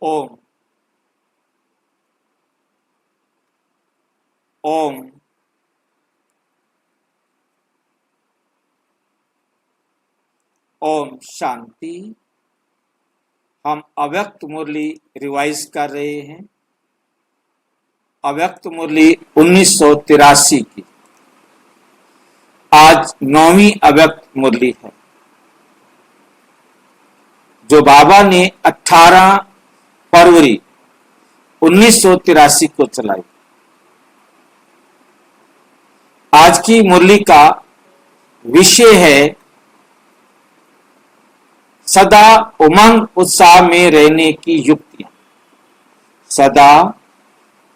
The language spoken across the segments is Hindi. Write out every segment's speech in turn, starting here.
ओम ओम ओम शांति। हम अव्यक्त मुरली रिवाइज कर रहे हैं। अव्यक्त मुरली 1983 की आज 9वीं अव्यक्त मुरली है, जो बाबा ने 18 फरवरी 1983 को चलाई। आज की मुरली का विषय है सदा उमंग उत्साह में रहने की युक्तियां। सदा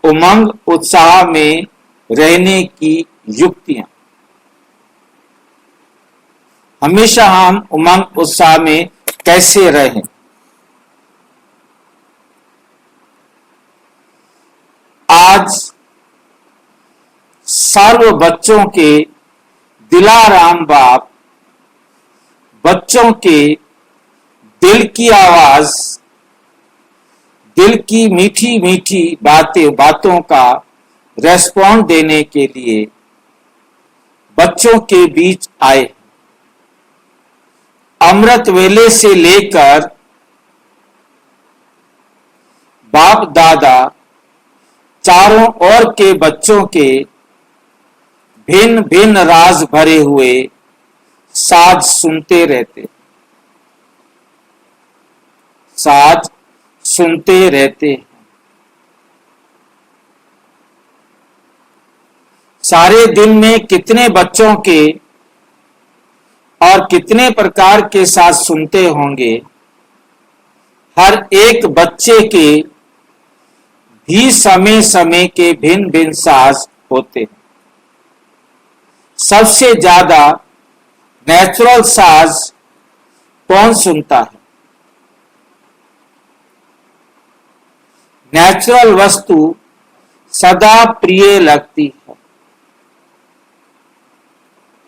उमंग उत्साह में रहने की युक्तियां। हमेशा हम उमंग उत्साह में कैसे रहें? आज सर्व बच्चों के दिलाराम बाप बच्चों के दिल की आवाज, दिल की मीठी मीठी बातों का रेस्पॉन्ड देने के लिए बच्चों के बीच आए। अमृत वेले से लेकर बाप दादा चारों ओर के बच्चों के भिन्न भिन्न राज भरे हुए साज सुनते रहते। साज सुनते रहते हैं। सारे दिन में कितने बच्चों के और कितने प्रकार के साज सुनते होंगे। हर एक बच्चे के भी समय समय के भिन्न भिन्न साज होते हैं। सबसे ज्यादा नेचुरल साज कौन सुनता है? नेचुरल वस्तु सदा प्रिय लगती है।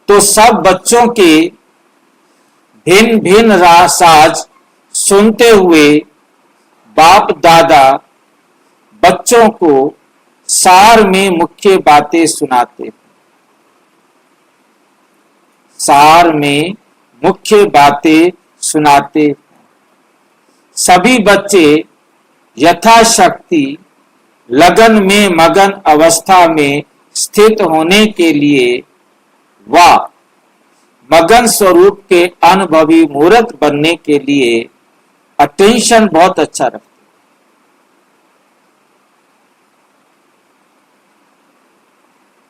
तो सब बच्चों के भिन्न भिन्न साज सुनते हुए बाप दादा बच्चों को सार में मुख्य बातें सुनाते। सार में मुख्य बातें सुनाते। सभी बच्चे यथाशक्ति लगन में मगन अवस्था में स्थित होने के लिए व मगन स्वरूप के अनुभवी मूर्त बनने के लिए अटेंशन बहुत अच्छा रखते।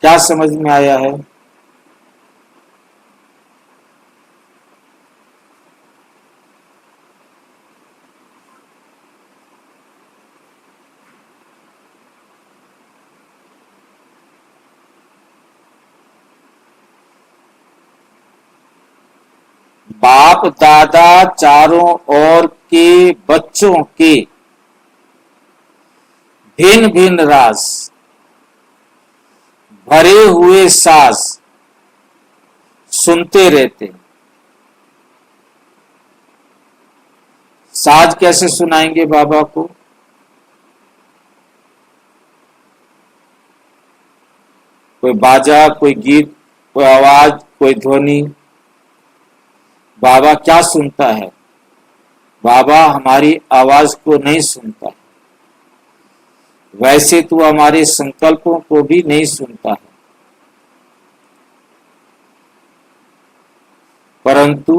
क्या समझ में आया है? बाप दादा चारों ओर के बच्चों के भिन्न भिन्न राज भरे हुए साज सुनते रहते। साज कैसे सुनाएंगे बाबा को? कोई बाजा, कोई गीत, कोई आवाज, कोई ध्वनि। बाबा क्या सुनता है? बाबा हमारी आवाज को नहीं सुनता है। वैसे तो हमारे संकल्पों को भी नहीं सुनता है, परंतु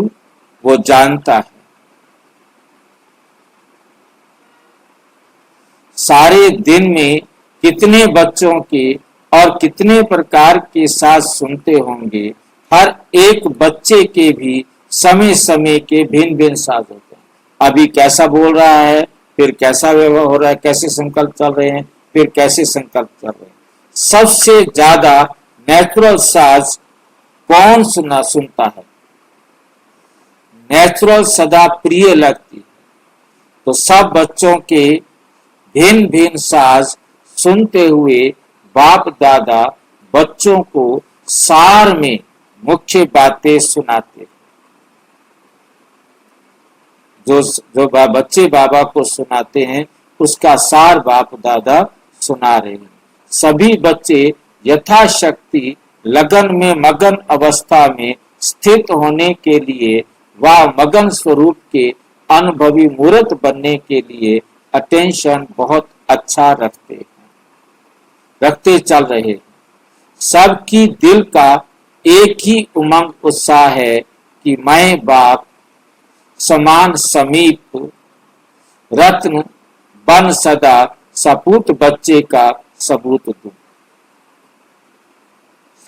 वो जानता है। सारे दिन में कितने बच्चों के और कितने प्रकार के साथ सुनते होंगे। हर एक बच्चे के भी समय समय के भिन्न भिन्न साज होते हैं। अभी कैसा बोल रहा है, फिर कैसा व्यवहार हो रहा है, कैसे संकल्प चल रहे हैं, फिर कैसे संकल्प चल रहे हैं। सबसे ज्यादा नेचुरल साज कौन सुनता है? नेचुरल सदा प्रिय लगती है। तो सब बच्चों के भिन्न भिन्न साज सुनते हुए बाप दादा बच्चों को सार में मुख्य बातें सुनाते। जो बच्चे बाबा को सुनाते हैं उसका सार बाप दादा सुना रहे हैं। सभी बच्चे यथाशक्ति लगन में मगन अवस्था में स्थित होने के लिए व मगन स्वरूप के अनुभवी मूर्त बनने के लिए अटेंशन बहुत अच्छा रखते चल रहे। सबकी दिल का एक ही उमंग उत्साह है कि मैं बाप समान समीप रत्न बन सदा सपूत बच्चे का सबूत दूं,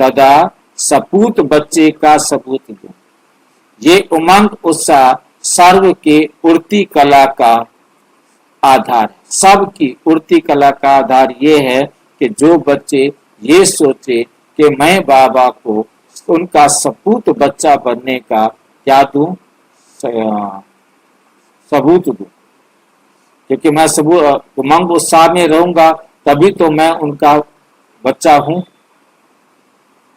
सदा सपूत बच्चे का सबूत दूं। ये उमंग उत्साह सर्व के उड़ती कला का आधार है। सबकी उड़ती कला का आधार ये है कि जो बच्चे ये सोचे कि मैं बाबा को उनका सपूत बच्चा बनने का क्या दूं, सबूत दूं। क्योंकि मैं उमंग उत्साह में रहूंगा तभी तो मैं उनका बच्चा हूं।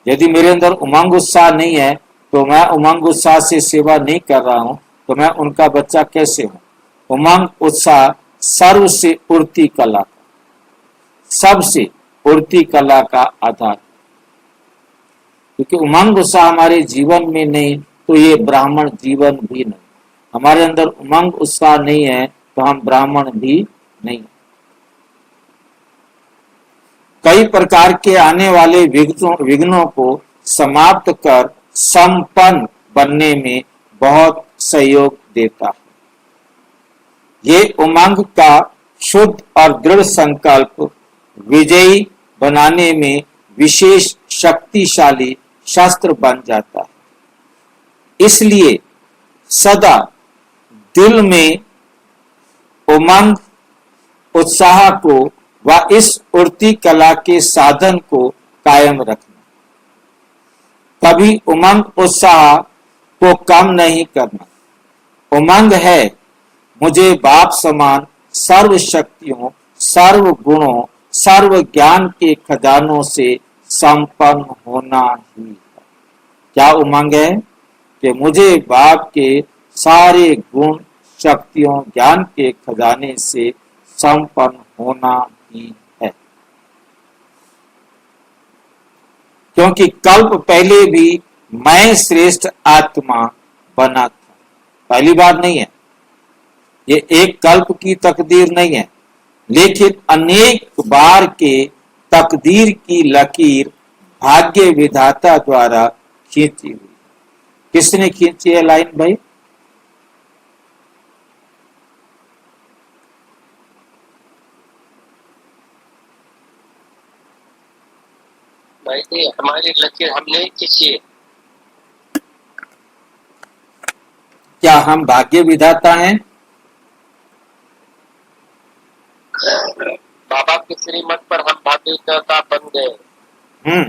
यदि मेरे अंदर उमंग उत्साह नहीं है तो मैं उमंग उत्साह से सेवा नहीं कर रहा हूं तो मैं उनका बच्चा कैसे हूं। उमंग उत्साह सर्व से उड़ती कला, सबसे उड़ती कला का आधार। क्योंकि उमंग उत्साह हमारे जीवन में नहीं तो ये ब्राह्मण जीवन भी नहीं। हमारे अंदर उमंग उत्साह नहीं है तो हम ब्राह्मण भी नहीं। कई प्रकार के आने वाले विघ्नों को समाप्त कर संपन्न बनने में बहुत सहयोग देता है। ये उमंग का शुद्ध और दृढ़ संकल्प विजयी बनाने में विशेष शक्तिशाली शस्त्र बन जाता है। इसलिए सदा दिल में उमंग उत्साह को व इस उड़ती कला के साधन को कायम रखना, कभी उमंग उत्साह को कम नहीं करना। उमंग है मुझे बाप समान सर्व शक्तियों, सर्व गुणों, सर्व ज्ञान के खजानों से संपन्न होना ही है। क्या उमंग है कि मुझे बाप के सारे गुण, शक्तियों, ज्ञान के खजाने से संपन्न होना ही है। क्योंकि कल्प पहले भी मैं श्रेष्ठ आत्मा बना था, पहली बार नहीं है। ये एक कल्प की तकदीर नहीं है, लेकिन अनेक बार के तकदीर की लकीर भाग्य विधाता द्वारा खींची हुई। किसने खींची है लाइन भाई? भाई हमारी लकीर हमने खींची है। क्या हम भाग्य विधाता हैं? बाबा की श्रीमत पर हम भाग्य विधाता बन गए।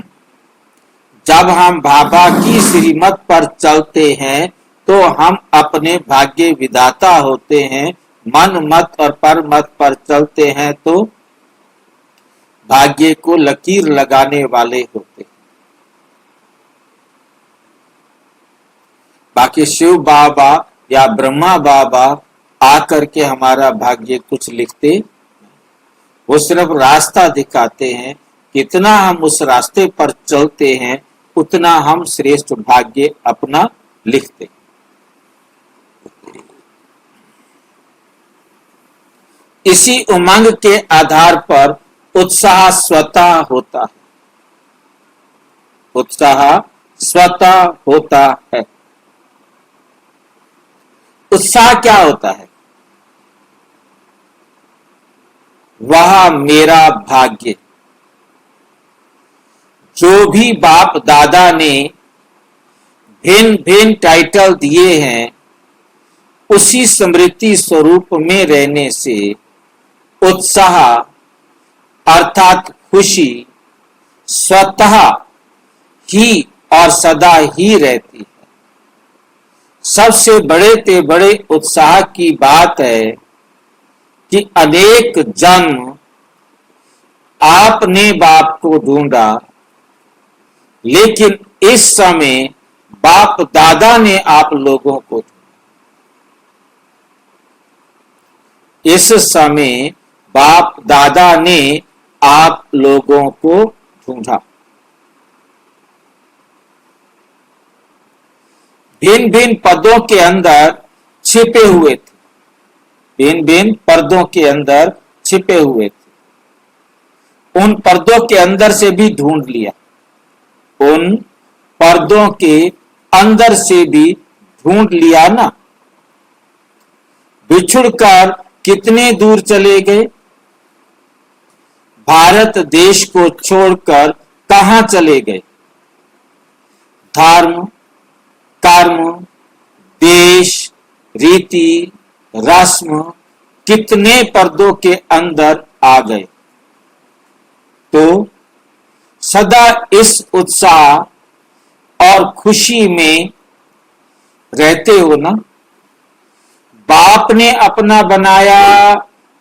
जब हम बाबा की श्रीमत पर चलते हैं तो हम अपने भाग्य विधाता होते हैं। मन मत और पर मत पर चलते हैं तो भाग्य को लकीर लगाने वाले होते हैं। बाकी शिव बाबा या ब्रह्मा बाबा आकर के हमारा भाग्य कुछ लिखते, वो सिर्फ रास्ता दिखाते हैं। कितना हम उस रास्ते पर चलते हैं उतना हम श्रेष्ठ भाग्य अपना लिखते। इसी उमंग के आधार पर उत्साह स्वतः होता है। उत्साह स्वतः होता है। उत्साह क्या होता है? वह मेरा भाग्य। जो भी बाप दादा ने भिन्न भिन्न टाइटल दिए हैं उसी स्मृति स्वरूप में रहने से उत्साह अर्थात खुशी स्वतः ही और सदा ही रहती है। सबसे बड़े ते बड़े उत्साह की बात है कि अनेक जन्म आपने बाप को ढूंढा, लेकिन इस समय बाप दादा ने आप लोगों को ढूंढा। इस समय बाप दादा ने आप लोगों को ढूंढा। भिन्न भिन्न पदों के अंदर छिपे हुए थे, भिन्न भिन्न पर्दों के अंदर छिपे हुए थे। उन पर्दों के अंदर से भी ढूंढ लिया, उन पर्दों के अंदर से भी ढूंढ लिया ना। बिछुड़कर कितने दूर चले गए, भारत देश को छोड़कर कहां चले गए। धर्म, कर्म, देश, रीति, रस्म कितने पर्दों के अंदर आ गए। तो सदा इस उत्साह और खुशी में रहते हो ना। बाप ने अपना बनाया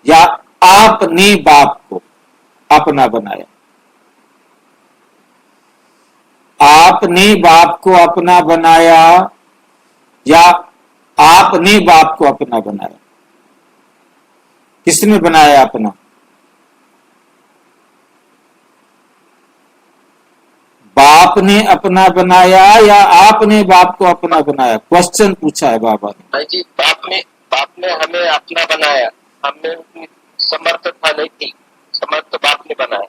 या आपने बाप को अपना बनाया। आपने बाप को अपना बनाया या आपने बाप को अपना बनाया। किसने बनाया अपना? बाप ने अपना बनाया या आपने बाप को अपना बनाया? क्वेश्चन पूछा है बाबा ने। भाई जी, बाप ने हमें अपना बनाया, हमें उतनी समर्थता नहीं थी, समर्थ बाप ने बनाया।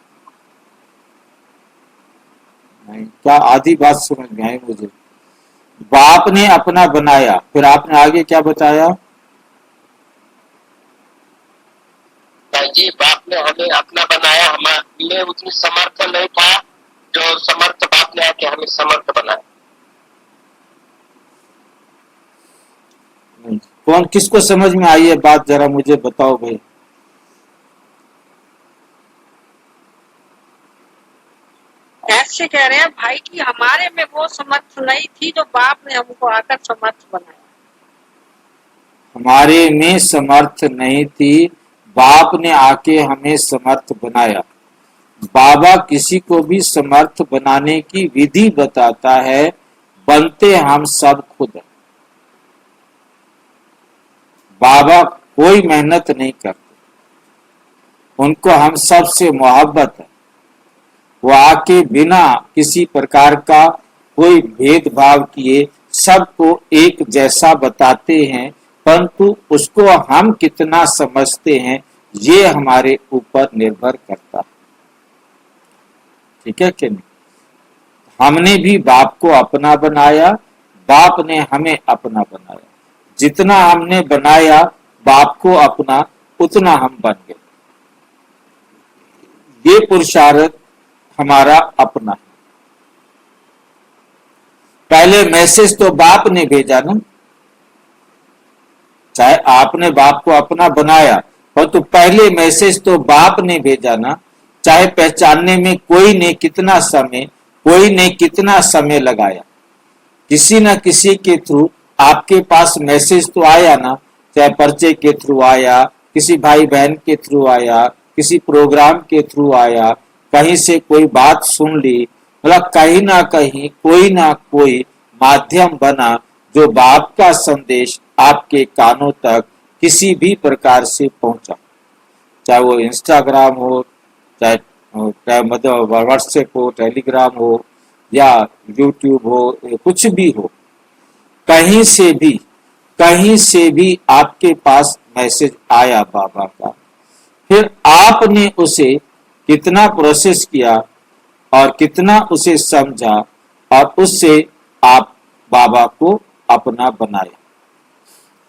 नहीं, क्या आधी बात समझ में आई मुझे। बाप ने अपना बनाया, फिर आपने आगे क्या बताया? भाई जी, बाप ने हमें अपना बनाया, हमें उतनी समर्थ नहीं था जो समर्थ बाप ने आके हमें समर्थ बनाया। कौन किसको समझ में आई है बात, जरा मुझे बताओ भाई। ऐसे कह रहे हैं भाई कि हमारे में वो समर्थ नहीं थी जो बाप ने हमको आकर समर्थ बनाया। हमारे में समर्थ नहीं थी, बाप ने आके हमें समर्थ बनाया। बाबा किसी को भी समर्थ बनाने की विधि बताता है, बनते हम सब खुद हैं। बाबा कोई मेहनत नहीं करते, उनको हम सब से मोहब्बत है। वो आके बिना किसी प्रकार का कोई भेदभाव किए सबको एक जैसा बताते हैं, परंतु उसको हम कितना समझते हैं ये हमारे ऊपर निर्भर करता है। ठीक है कि नहीं? हमने भी बाप को अपना बनाया, बाप ने हमें अपना बनाया। जितना हमने बनाया बाप को अपना, उतना हम बन गए। ये पुरुषार्थ हमारा अपना है। पहले मैसेज तो बाप ने भेजा ना, चाहे आपने बाप को अपना बनाया, पर तो पहले मैसेज तो बाप ने भेजा ना। चाहे पहचानने में कोई ने कितना समय लगाया, किसी न किसी के थ्रू आपके पास मैसेज तो आया ना। चाहे पर्चे के थ्रू आया, किसी भाई बहन के थ्रू आया, किसी प्रोग्राम के थ्रू आया, कहीं से कोई बात सुन ली, मतलब कहीं ना कहीं कोई ना कोई माध्यम बना जो बाप का संदेश आपके कानों तक किसी भी प्रकार से पहुंचा। चाहे वो इंस्टाग्राम हो, चाहे मतलब व्हाट्सएप हो, टेलीग्राम हो या यूट्यूब हो, कुछ भी हो, कहीं से भी आपके पास मैसेज आया बाबा का। फिर आपने उसे कितना प्रोसेस किया और कितना उसे समझा और उससे आप बाबा को अपना बनाया।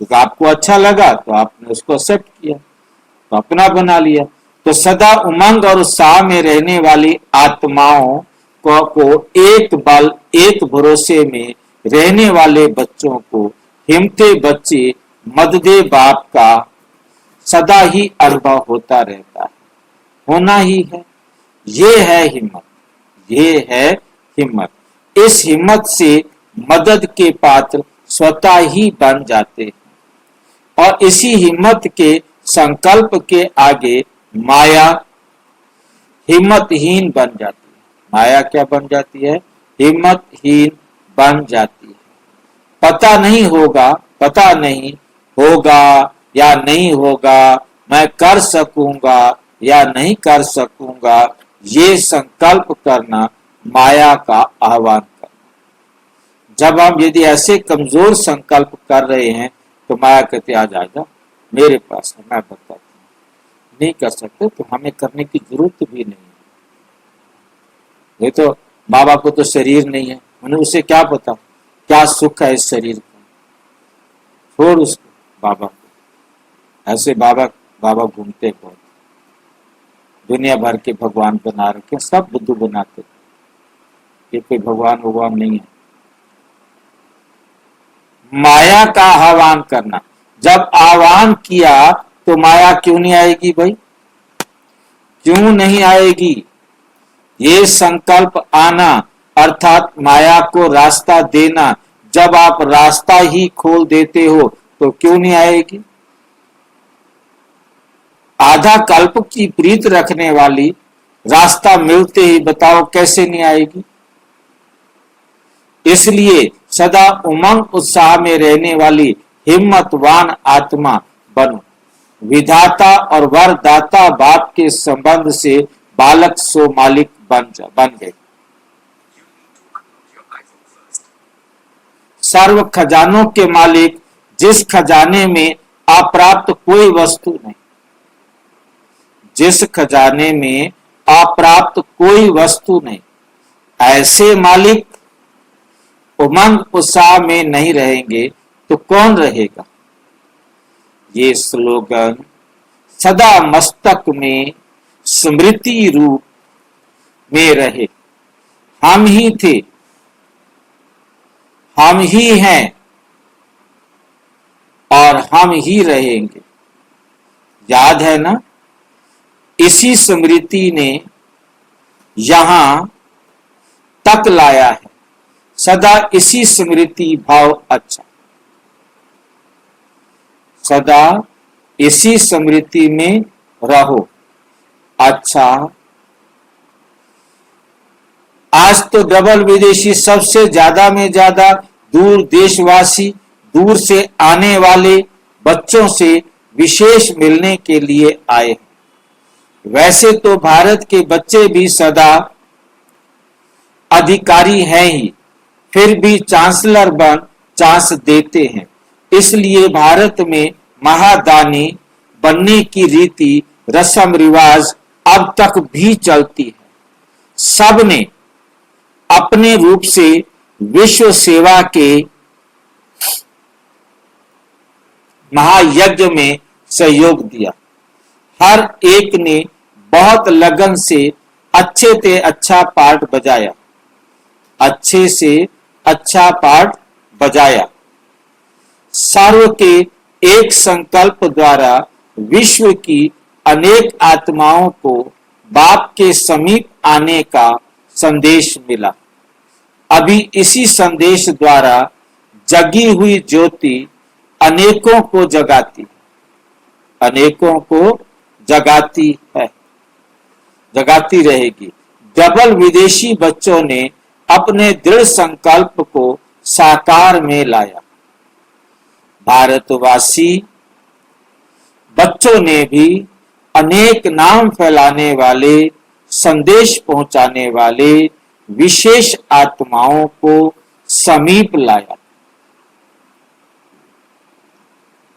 तो आपको अच्छा लगा तो आपने उसको एक्सेप्ट किया, तो अपना बना लिया। तो सदा उमंग और उत्साह में रहने वाली आत्माओं को एक बल एक भरोसे में रहने वाले बच्चों को हिम्मते बच्चे मददे बाप का सदा ही अनुभव होता रहता है, होना ही है। ये है हिम्मत, ये है हिम्मत। इस हिम्मत से मदद के पात्र स्वतः ही बन जाते हैं और इसी हिम्मत के संकल्प के आगे माया हिम्मतहीन बन जाती है। माया क्या बन जाती है? हिम्मतहीन बन जाती है। पता नहीं होगा या नहीं होगा, मैं कर सकूंगा या नहीं कर सकूंगा, ये संकल्प करना माया का आह्वान करना। जब हम यदि ऐसे कमजोर संकल्प कर रहे हैं तो माया कहते आ जा मेरे पास है, मैं बताता हूँ। नहीं कर सकते तो हमें करने की जरूरत भी नहीं है। ये तो बाबा को तो शरीर नहीं है, उन्हें उसे क्या पता क्या सुख है इस शरीर का, छोड़ उसको बाबा को। ऐसे बाबा घूमते बहुत, दुनिया भर के भगवान बना रखे, सब बुद्धू बनाते, ये कोई भगवान नहीं है। माया का आह्वान करना, जब आह्वान किया तो माया क्यों नहीं आएगी भाई, क्यों नहीं आएगी? ये संकल्प आना अर्थात माया को रास्ता देना, जब आप रास्ता ही खोल देते हो तो क्यों नहीं आएगी? आधा कल्प की प्रीत रखने वाली रास्ता मिलते ही बताओ कैसे नहीं आएगी? इसलिए सदा उमंग उत्साह में रहने वाली हिम्मतवान आत्मा बनो। विधाता और वरदाता बाप के संबंध से बालक सो मालिक बन गए। सर्व खजानों के मालिक, जिस खजाने में अप्राप्त कोई वस्तु नहीं, जिस खजाने में अप्राप्त कोई वस्तु नहीं, ऐसे मालिक उमंग उत्साह में नहीं रहेंगे तो कौन रहेगा? ये स्लोगन सदा मस्तक में स्मृति रूप में रहे। हम ही थे, हम ही हैं और हम ही रहेंगे। याद है ना? इसी स्मृति ने यहां तक लाया है। सदा इसी स्मृति भाव अच्छा, सदा इसी स्मृति में रहो। अच्छा, आज तो डबल विदेशी सबसे ज्यादा में ज्यादा दूर देशवासी, दूर से आने वाले बच्चों से विशेष मिलने के लिए आए। वैसे तो भारत के बच्चे भी सदा अधिकारी हैं ही, फिर भी चांसलर बन चांस देते हैं। इसलिए भारत में महादानी बनने की रीति रस्म रिवाज अब तक भी चलती है। सबने अपने रूप से विश्व सेवा के महायज्ञ में सहयोग दिया। हर एक ने बहुत लगन से अच्छे से अच्छा पार्ट बजाया, अच्छे से अच्छा पार्ट बजाया। सर्व के एक संकल्प द्वारा विश्व की अनेक आत्माओं को बाप के समीप आने का संदेश मिला। अभी इसी संदेश द्वारा जगी हुई ज्योति अनेकों को जगाती, अनेकों को जगाती है, जगाती रहेगी। डबल विदेशी बच्चों ने अपने दृढ़ संकल्प को साकार में लाया। भारतवासी बच्चों ने भी अनेक नाम फैलाने वाले, संदेश पहुंचाने वाले विशेष आत्माओं को समीप लाया।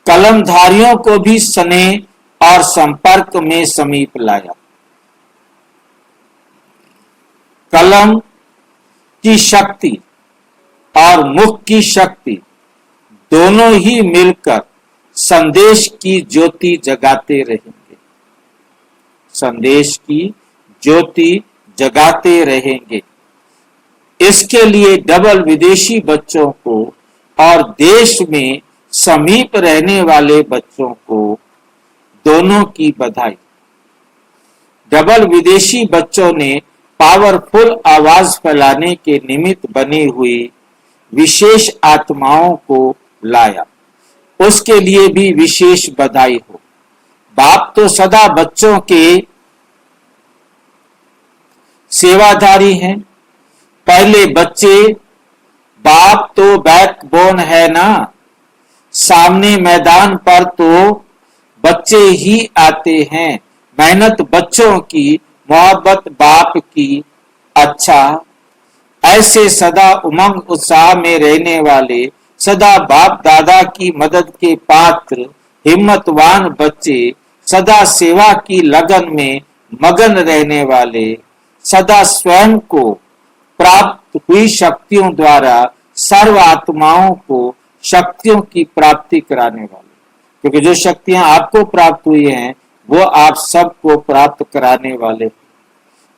कलमधारियों को भी स्नेह और संपर्क में समीप लाया। कलम की शक्ति और मुख की शक्ति दोनों ही मिलकर संदेश की ज्योति जगाते रहेंगे, संदेश की ज्योति जगाते रहेंगे। इसके लिए डबल विदेशी बच्चों को और देश में समीप रहने वाले बच्चों को दोनों की बधाई। डबल विदेशी बच्चों ने पावरफुल आवाज फैलाने के निमित्त बनी हुई विशेष आत्माओं को लाया, उसके लिए भी विशेष बधाई हो। बाप तो सदा बच्चों के सेवाधारी हैं। पहले बच्चे, बाप तो बैकबोन है ना। सामने मैदान पर तो बच्चे ही आते हैं। मेहनत बच्चों की, मोहब्बत बाप की। अच्छा, ऐसे सदा उमंग उत्साह में रहने वाले, सदा बाप दादा की मदद के पात्र, हिम्मतवान बच्चे, सदा सेवा की लगन में मगन रहने वाले, सदा स्वयं को प्राप्त हुई शक्तियों द्वारा सर्व आत्माओं को शक्तियों की प्राप्ति कराने वाले, क्योंकि जो शक्तियां आपको प्राप्त हुई हैं वो आप सबको प्राप्त कराने वाले।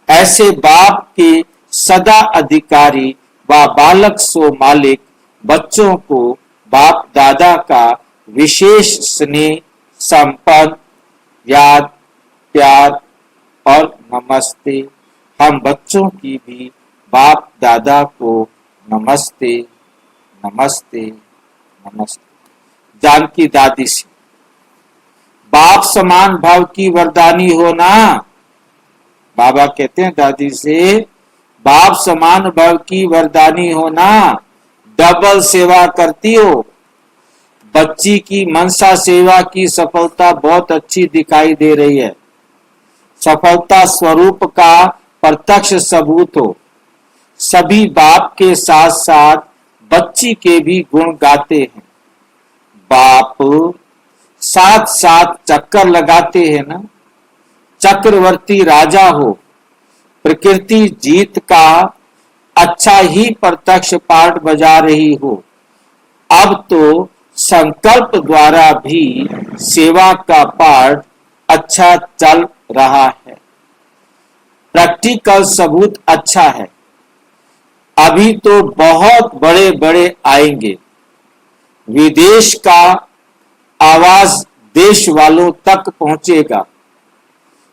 ऐसे बाप के सदा अधिकारी व बालक सो मालिक बच्चों को बाप दादा का विशेष स्नेह, संपन्न याद, प्यार और नमस्ते। हम बच्चों की भी बाप दादा को नमस्ते नमस्ते नमस्ते। जानकी दादी से, बाप समान भाव की वरदानी हो ना। बाबा कहते हैं दादी से, बाप समान भाव की वरदानी हो ना, डबल सेवा करती हो। बच्ची की मनसा सेवा की सफलता बहुत अच्छी दिखाई दे रही है। सफलता स्वरूप का प्रत्यक्ष सबूत हो। सभी बाप के साथ साथ बच्ची के भी गुण गाते हैं। बाप साथ साथ चक्कर लगाते हैं ना। चक्रवर्ती राजा हो, प्रकृति जीत का अच्छा ही प्रत्यक्ष पार्ट बजा रही हो। अब तो संकल्प द्वारा भी सेवा का पार्ट अच्छा चल रहा है। प्रैक्टिकल सबूत अच्छा है। अभी तो बहुत बड़े बड़े आएंगे। विदेश का आवाज देश वालों तक पहुंचेगा।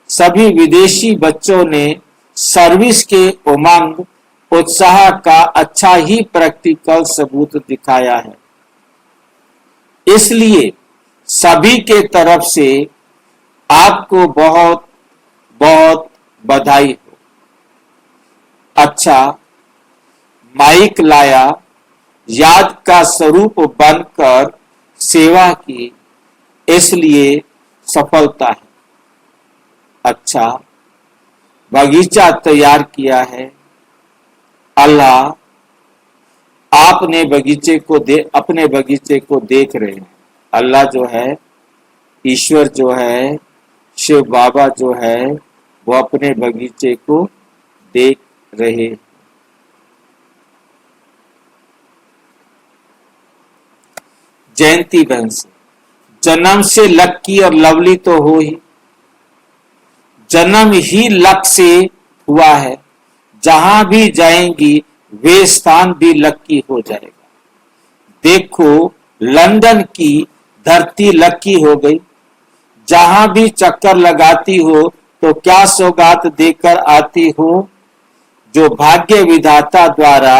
सभी विदेशी बच्चों ने सर्विस के उमंग उत्साह का अच्छा ही प्रैक्टिकल सबूत दिखाया है। इसलिए सभी के तरफ से आपको बहुत बहुत बधाई हो। अच्छा, माइक लाया, याद का स्वरूप बनकर सेवा की, इसलिए सफलता है। अच्छा, बगीचा तैयार किया है। अल्लाह आपने अपने बगीचे को देख रहे हैं। अल्लाह जो है, ईश्वर जो है, शिव बाबा जो है, वो अपने बगीचे को देख रहे। जयंती बहन से, जन्म से लक्की और लवली तो हो ही, जन्म ही लक से हुआ है। जहां भी जाएंगी वे स्थान भी लक्की हो जाएगा। देखो, लंदन की धरती लक्की हो गई। जहां भी चक्कर लगाती हो तो क्या सौगात देकर आती हो? जो भाग्य विधाता द्वारा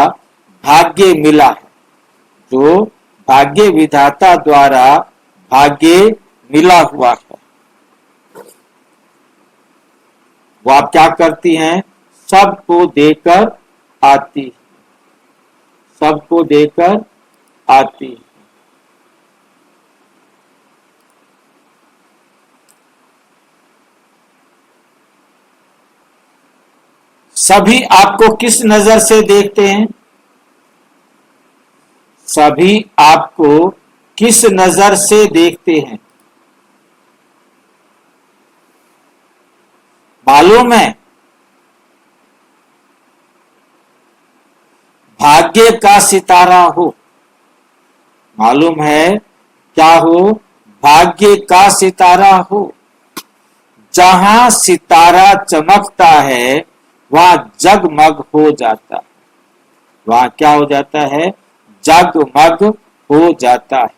भाग्य मिला है, जो भाग्य विधाता द्वारा भाग्य मिला हुआ है, वो आप क्या करती हैं? सबको देकर आती, सबको देकर आती। सभी आपको किस नजर से देखते हैं? सभी आपको किस नजर से देखते हैं? मालूम है? भाग्य का सितारा हो। मालूम है क्या हो? भाग्य का सितारा हो। जहां सितारा चमकता है वहां जगमग हो जाता है। वहां क्या हो जाता है? जगमग हो जाता है।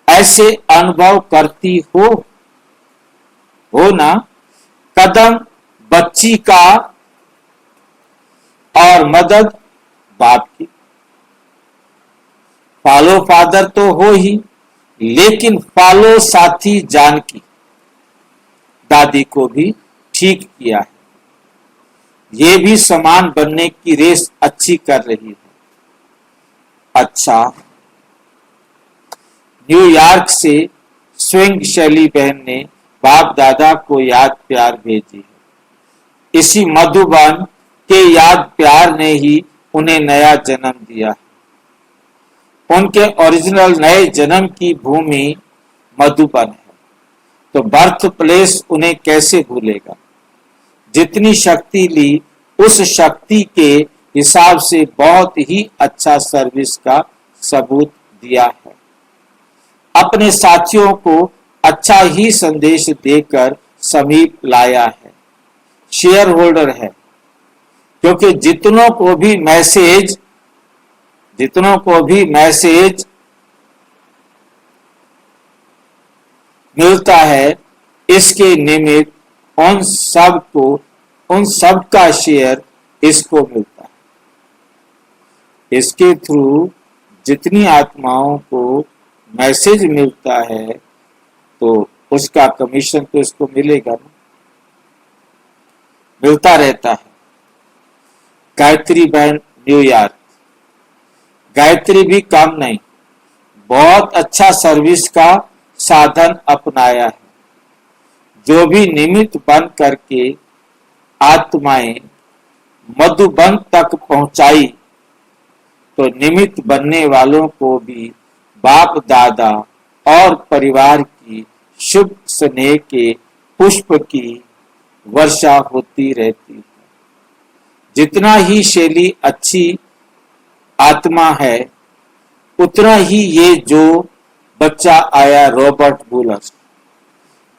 ऐसे अनुभव करती हो ना? कदम बच्ची का और मदद बाप की। फॉलो फादर तो हो ही, लेकिन फॉलो साथी जानकी दादी को भी ठीक किया है। ये भी समान बनने की रेस अच्छी कर रही है। अच्छा, न्यूयॉर्क से स्विंग शैली बहन ने बाप दादा को याद प्यार भेजी है। इसी मधुबन के याद प्यार ने ही उन्हें नया जन्म दिया। उनके ओरिजिनल नए जन्म की भूमि मधुबन है, तो बर्थ प्लेस उन्हें कैसे भूलेगा। जितनी शक्ति ली उस शक्ति के हिसाब से बहुत ही अच्छा सर्विस का सबूत दिया है। अपने साथियों को अच्छा ही संदेश देकर समीप लाया है। शेयर होल्डर है, क्योंकि जितनों को भी मैसेज मिलता है, इसके निमित्त उन सब का शेयर इसको मिलता है। इसके थ्रू जितनी आत्माओं को मैसेज मिलता है, तो उसका कमीशन तो इसको मिलेगा ना, मिलता रहता है। गायत्री बहन न्यूयॉर्क। गायत्री भी कम नहीं, बहुत अच्छा सर्विस का साधन अपनाया है। जो भी निमित्त बन करके आत्माएं मधुबन तक पहुंचाई, तो निमित्त बनने वालों को भी बाप दादा और परिवार की शुभ स्नेह के पुष्प की वर्षा होती रहती है। जितना ही शैली अच्छी आत्मा है, उतना ही ये जो बच्चा आया रॉबर्ट बुलर,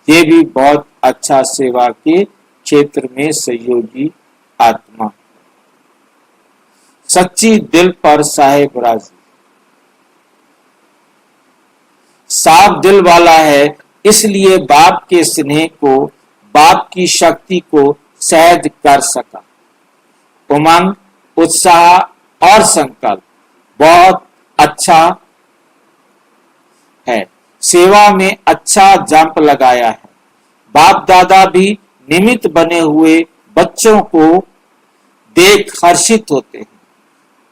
ये भी बहुत अच्छा सेवा के क्षेत्र में सहयोगी आत्मा। सच्ची दिल पर साहेब राजी, साफ दिल वाला है, इसलिए बाप के स्नेह को, बाप की शक्ति को सहज कर सका। उमंग, उत्साह और संकल्प बहुत अच्छा है। सेवा में अच्छा जंप लगाया है। बाप दादा भी निमित्त बने हुए बच्चों को देख हर्षित होते हैं।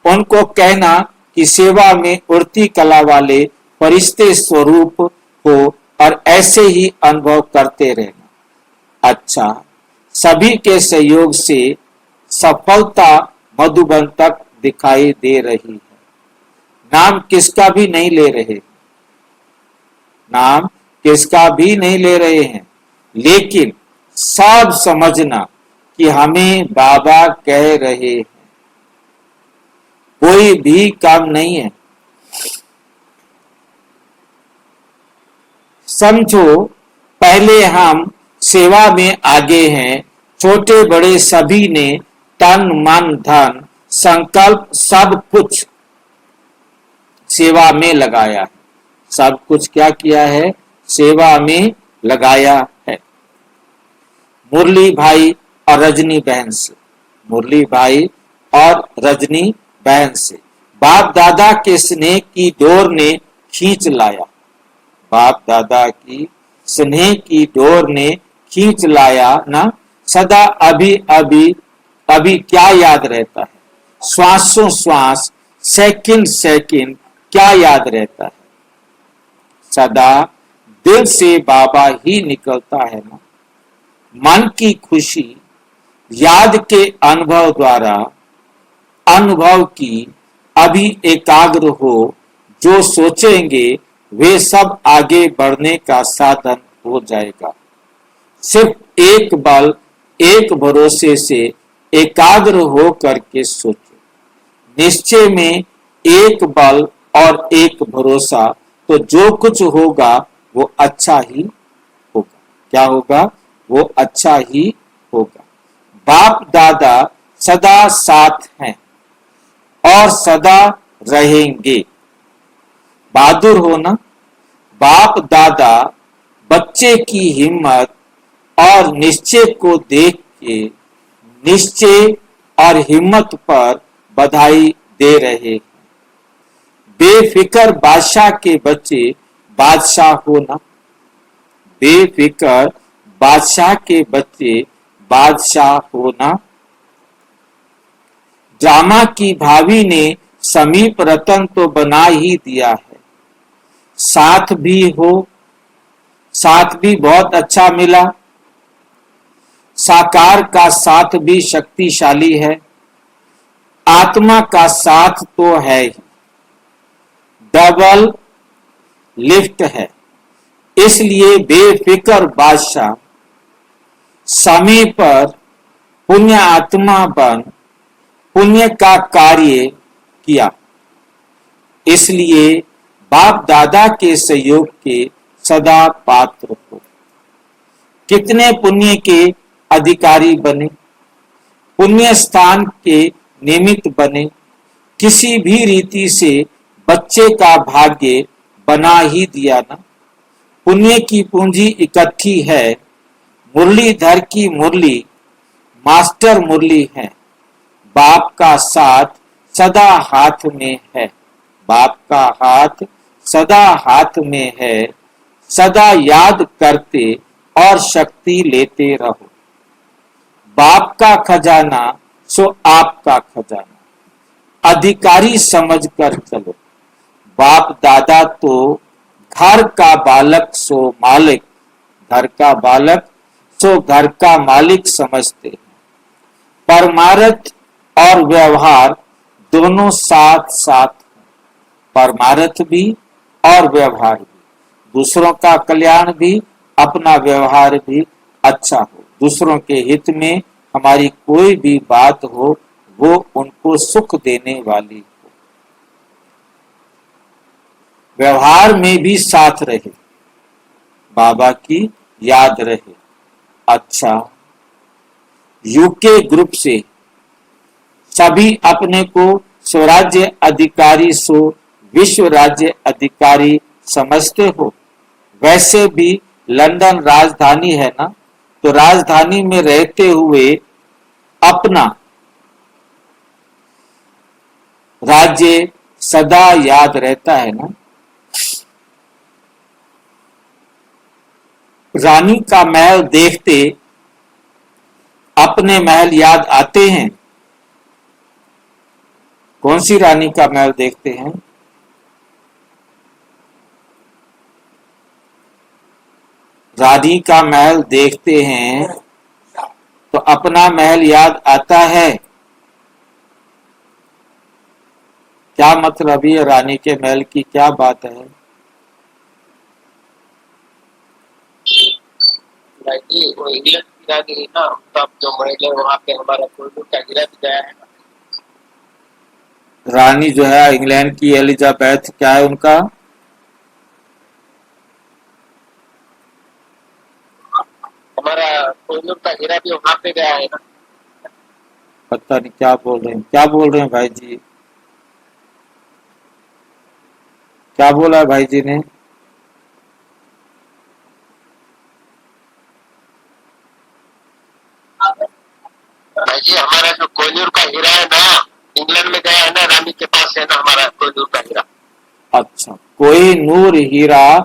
उनको कहना कि सेवा में उड़ती कला वाले फरिश्ते स्वरूप हो और ऐसे ही अनुभव करते रहना। अच्छा, सभी के सहयोग से सफलता मधुबन तक दिखाई दे रही है। नाम किसका भी नहीं ले रहे, नाम किसका भी नहीं ले रहे हैं, लेकिन सब समझना कि हमें बाबा कह रहे हैं। कोई भी काम नहीं है। समझो, पहले हम सेवा में आगे हैं। छोटे बड़े सभी ने तन मन धन संकल्प सब कुछ सेवा में लगाया है। सब कुछ क्या किया है? सेवा में लगाया है। मुरली भाई और रजनी बहन से, मुरली भाई और रजनी बहन से बाप दादा के स्नेह की डोर ने खींच लाया। बाप दादा की स्नेह की डोर ने खींच लाया ना। सदा अभी क्या याद रहता है? श्वासों श्वास, सेकंड सेकंड क्या याद रहता है? सदा दिल से बाबा ही निकलता है ना। मन की खुशी याद के अनुभव द्वारा अनुभव की अभी एकाग्र हो। जो सोचेंगे वे सब आगे बढ़ने का साधन हो जाएगा। सिर्फ एक बल, एक भरोसे से एकाग्र हो करके सोचो। निश्चय में एक बल और एक भरोसा, तो जो कुछ होगा वो अच्छा ही होगा। क्या होगा? वो अच्छा ही होगा। बाप दादा सदा साथ हैं और सदा रहेंगे। बहादुर हो ना। बाप दादा बच्चे की हिम्मत और निश्चय को देख के निश्चय और हिम्मत पर बधाई दे रहे हैं। बेफिक्र बादशाह के बच्चे बादशाह हो ना। बेफिक्र बादशाह के बच्चे बादशाह हो ना। ड्रामा की भाभी ने समीप रतन तो बना ही दिया है। साथ भी हो साथ भी बहुत अच्छा मिला। साकार का साथ भी शक्तिशाली है, आत्मा का साथ तो है ही, डबल लिफ्ट है। इसलिए बेफिक्र बादशाह समय पर पुण्य आत्मा बन पुण्य का कार्य किया। इसलिए बाप दादा के सहयोग के सदा पात्र हो। कितने पुण्य के अधिकारी बने, पुण्य स्थान के निमित्त बने। किसी भी रीति से बच्चे का भाग्य बना ही दिया ना। पुण्य की पूंजी इकट्ठी है, मुरलीधर की मुरली मास्टर मुरली है। बाप का साथ सदा हाथ में है, बाप का हाथ सदा हाथ में है। सदा याद करते और शक्ति लेते रहो। बाप का खजाना सो आपका खजाना, अधिकारी समझकर चलो। बाप दादा तो घर का बालक सो मालिक, घर का बालक सो घर का मालिक समझते हैं। परमार्थ और व्यवहार दोनों साथ साथ, परमार्थ भी और व्यवहार भी, दूसरों का कल्याण भी, अपना व्यवहार भी अच्छा हो। दूसरों के हित में हमारी कोई भी बात हो वो उनको सुख देने वाली हो। व्यवहार में भी साथ रहे, बाबा की याद रहे। अच्छा, यूके ग्रुप से सभी अपने को स्वराज्य अधिकारी सो विश्व राज्य अधिकारी समझते हो। वैसे भी लंदन राजधानी है ना, तो राजधानी में रहते हुए अपना राज्य सदा याद रहता है ना। रानी का महल देखते अपने महल याद आते हैं। कौन सी रानी का महल देखते हैं? रानी का महल देखते हैं तो अपना महल याद आता है। क्या मतलब ये रानी के महल की क्या बात है? वो इंग्लैंड की रानी है ना, तब जो महिला वहाँ पे हमारा कोल्डू का गिरा भी गया है। रानी जो है इंग्लैंड की एलिजाबेथ, क्या है उनका? हमारा कोल्डू का गिरा भी वहाँ पे गया है ना। पता नहीं क्या बोल रहे हैं, क्या बोल रहे हैं भाई जी, क्या बोला है भाई जी ने? भाई जी हमारा जो कोल्लूर का हीरा है ना, इंग्लैंड में गया है ना, रानी के पास है ना हमारा कोल्लूर का हीरा। अच्छा, कोई नूर हीरा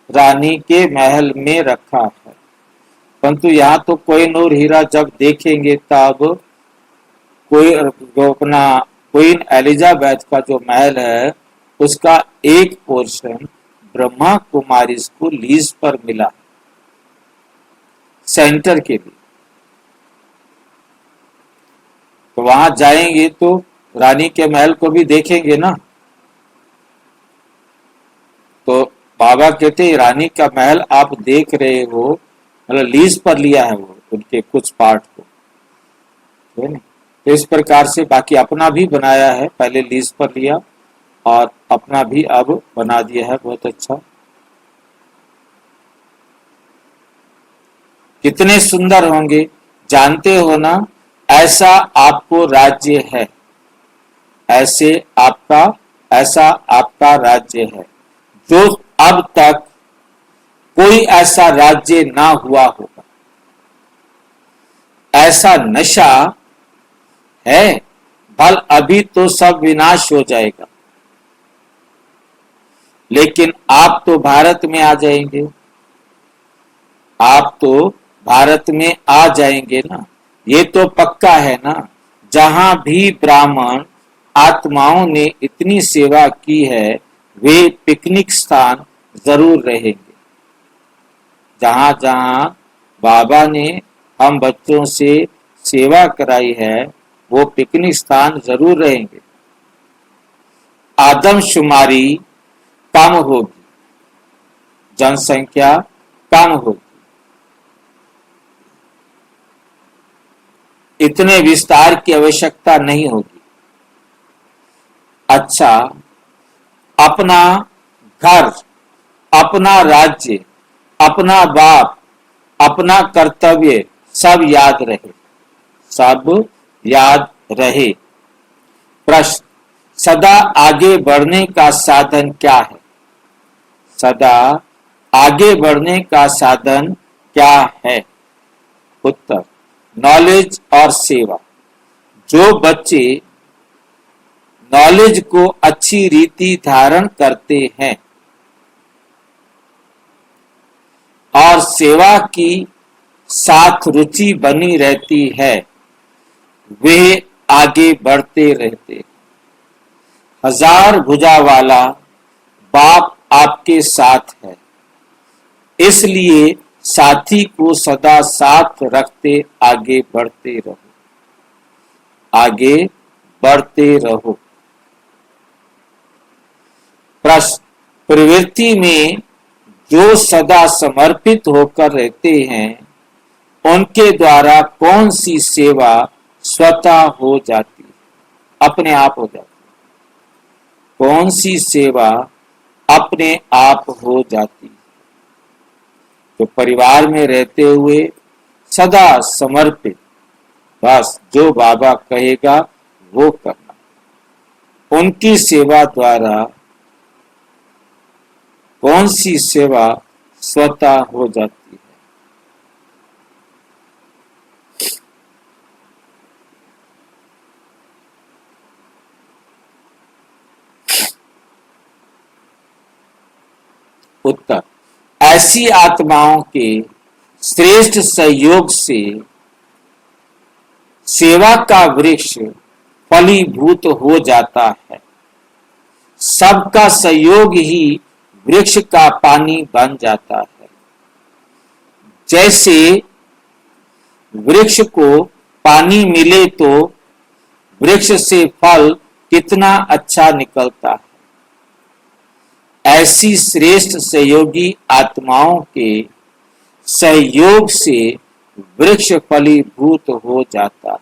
रानी के महल में रखा है, परंतु यहाँ तो कोई नूर हीरा जब देखेंगे तब कोई जो अपना क्वीन एलिजाबेथ का जो महल है उसका एक पोर्शन ब्रह्मा कुमारी को लीज पर मिला सेंटर के लिए। तो वहां जाएंगे तो रानी के महल को भी देखेंगे ना। तो बाबा कहते रानी का महल आप देख रहे हो, मतलब लीज पर लिया है वो उनके कुछ पार्ट को, है ना। तो इस प्रकार से बाकी अपना भी बनाया है, पहले लीज पर लिया और अपना भी अब बना दिया है। बहुत अच्छा, कितने सुंदर होंगे, जानते हो ना। ऐसा आपको राज्य है, ऐसा आपका राज्य है जो अब तक कोई ऐसा राज्य ना हुआ होगा। ऐसा नशा है, भल अभी तो सब विनाश हो जाएगा, लेकिन आप तो भारत में आ जाएंगे, आप तो भारत में आ जाएंगे ना, ये तो पक्का है ना। जहां भी ब्राह्मण आत्माओं ने इतनी सेवा की है वे पिकनिक स्थान जरूर रहेंगे। जहाँ जहाँ बाबा ने हम बच्चों से सेवा कराई है वो पिकनिक स्थान जरूर रहेंगे। आदमशुमारी कम होगी, जनसंख्या कम होगी, इतने विस्तार की आवश्यकता नहीं होगी। अच्छा, अपना घर, अपना राज्य, अपना बाप, अपना कर्तव्य सब याद रहे, सब याद रहे। प्रश्न, सदा आगे बढ़ने का साधन क्या है? सदा आगे बढ़ने का साधन क्या है? उत्तर, नॉलेज और सेवा। जो बच्चे नॉलेज को अच्छी रीति धारण करते हैं और सेवा की साथ रुचि बनी रहती है, वे आगे बढ़ते रहते हैं। हजार भुजा वाला बाप आपके साथ है, इसलिए साथी को सदा साथ रखते आगे बढ़ते रहो, आगे बढ़ते रहो। प्रश्न, प्रवृत्ति में जो सदा समर्पित होकर रहते हैं उनके द्वारा कौन सी सेवा स्वतः हो जाती है, अपने आप हो जाती है? कौन सी सेवा अपने आप हो जाती है? तो परिवार में रहते हुए सदा समर्पित, बस जो बाबा कहेगा वो करना। उनकी सेवा द्वारा कौन सी सेवा स्वतः हो जाती है? उत्तर, ऐसी आत्माओं के श्रेष्ठ सहयोग से सेवा का वृक्ष फलीभूत हो जाता है। सबका सहयोग ही वृक्ष का पानी बन जाता है। जैसे वृक्ष को पानी मिले तो वृक्ष से फल कितना अच्छा निकलता है। ऐसी श्रेष्ठ सहयोगी आत्माओं के सहयोग से वृक्ष फलीभूत हो जाता है।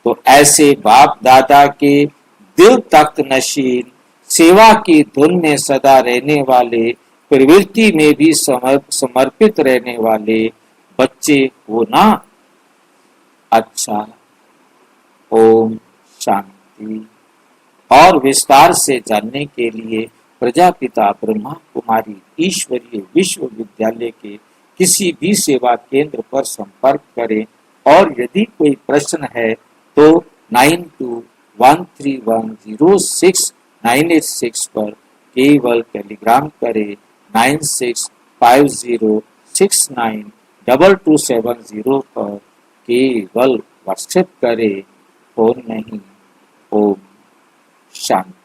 तो ऐसे बाप दादा के दिल तक नशीन सेवा की धुन में सदा रहने वाले, प्रवृत्ति में भी समर्पित रहने वाले बच्चे हो ना। अच्छा, ओम शांति। और विस्तार से जानने के लिए प्रजापिता ब्रह्मा कुमारी ईश्वरीय विश्वविद्यालय के किसी भी सेवा केंद्र पर संपर्क करें और यदि कोई प्रश्न है तो 9213106986 पर केवल टेलीग्राम करें। 9650692270 पर केवल व्हाट्सएप करें, फोन नहीं। ओम शांति।